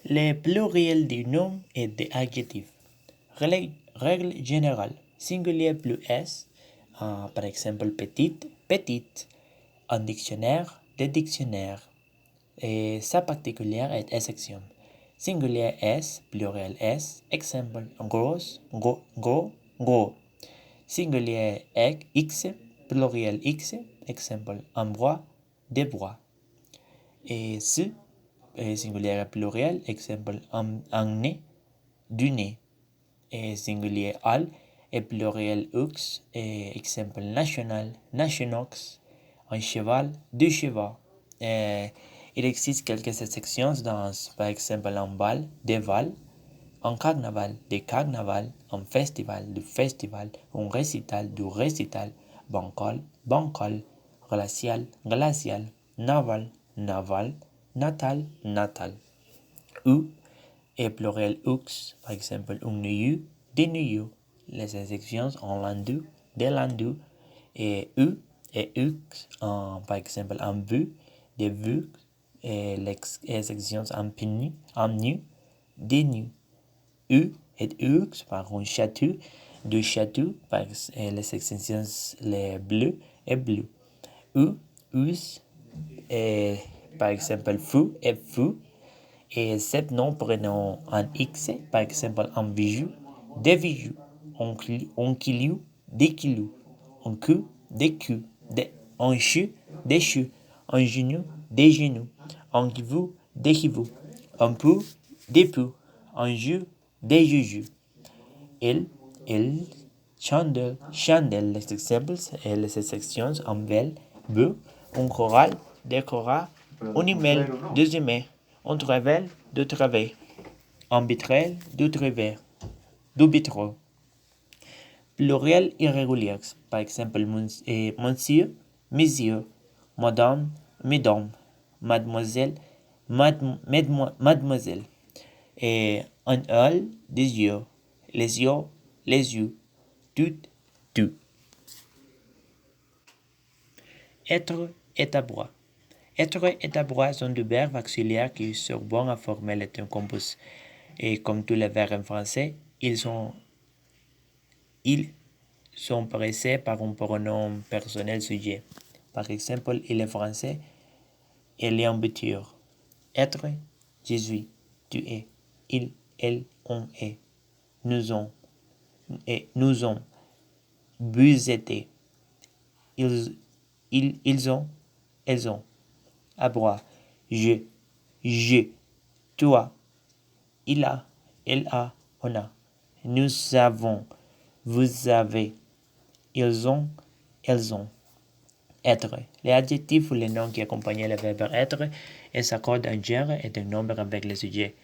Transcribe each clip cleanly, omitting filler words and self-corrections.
Les pluriels des noms et des adjectifs. Règle générale. Singulier plus S, par exemple petite, petite. Un dictionnaire, des dictionnaires. Et sa particulière est exception. Singulier S, pluriel S, exemple gros, gros, gros, gros. Singulier X, pluriel X, exemple un bras, des bras. Et ce, singulier pluriel, exemple un nez, du nez. Et singulier al et pluriel ux, et exemple national, nationox, un cheval, deux chevaux. Et il existe quelques exceptions dans, par exemple, un bal, des vals, un carnaval, des carnavals, un festival, du festival, un récital, du récital, bancal, bancal, glacial, glacial, naval, naval, natal, natal. U et pluriel ux, par exemple, un nuyu, des nuyus. Les exceptions en landu, des landus, et u et ux, par exemple, en vu, des vues, et les exceptions en pinu, en nu, des nus. U et ux, par un château, du château, par les exceptions les bleus et bleu. U, us, et par exemple, fou et fou. Et sept noms prénoms en X, par exemple en bijou, des bijoux, en kilo, des kilos, en cul, des culs, en chu, des choux, en genou, des genoux, en kivou, des kivous, en pou, des poux, en jus, des joujoux. Il, chandelle, chandelle, les exemples et les exceptions en belle, beau, en choral, des chorals, un email, deux emails, un travail, deux travail, un vitrel, deux travail, deux vitraux. Pluriel irrégulier, par exemple, monsieur, monsieur, madame, mesdames, mademoiselle, mademoiselle. Et un œil, des yeux, les yeux, tout, tout. Être et avoir. Être et avoir sont deux verbes auxiliaires qui servent à former le temps composé. Et comme tous les verbes en français, ils sont précédés par un pronom personnel sujet. Par exemple, il est français, il est en voiture. Être, je suis, tu es, il, elle, on est, nous on, et nous on, vous étiez, ils ont, elles ont. Avoir, je, toi, il a, elle a, on a. Nous avons, vous avez, ils ont, elles ont. Être. Les adjectifs ou les noms qui accompagnent le verbe être et s'accordent un genre et un nombre avec le sujet.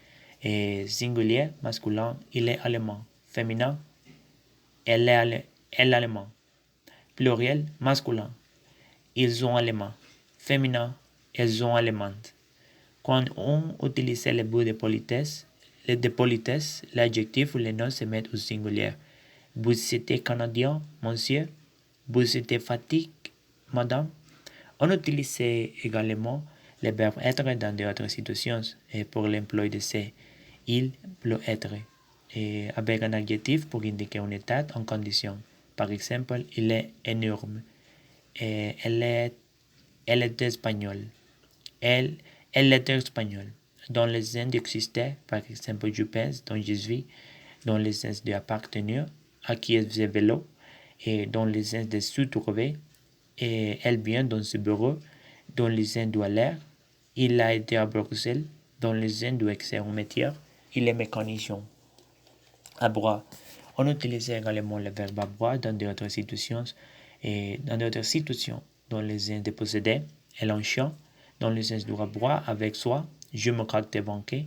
Et singulier, masculin, il est allemand. Féminin, elle allemand. Pluriel, masculin, ils ont allemand. Féminin, elles ont allemande. Quand on utilise les bouts de politesse, l'adjectif ou les noms se mettent au singulier. Vous êtes canadien, monsieur. Vous êtes fatigué, madame. On utilise également le verbe être dans d'autres situations et pour l'emploi de ces. Il peut être et avec un adjectif pour indiquer un état en condition. Par exemple, il est énorme. Et elle est espagnole. Elle, elle est espagnole. Dans le sens d'exister, par exemple, je pense, dans je suis, dans le sens d'appartenir, à qui est ce vélo, et dans le sens de se trouver, et elle vient dans ce bureau, dans le sens d'aller, il a été à Bruxelles, dans le sens d'exercer un métier, il est mécanicien. Avoir. On utilise également le verbe avoir dans d'autres situations, et dans d'autres situations, dans le sens de posséder, elle en chien, dans le sens de boire avec soi, je me carte banquet,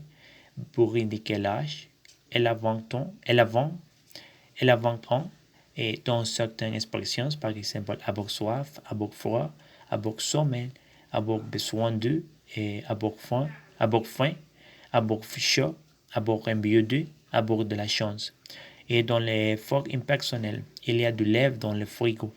pour indiquer l'âge, elle a 20 ans, elle a 20 ans, et dans certaines expressions, par exemple, avoir soif, avoir froid, avoir sommeil, avoir besoin d'eux, et avoir faim, avoir chaud, avoir envie d'eux, avoir de la chance. Et dans les formes impersonnelles, il y a du lait dans le frigo.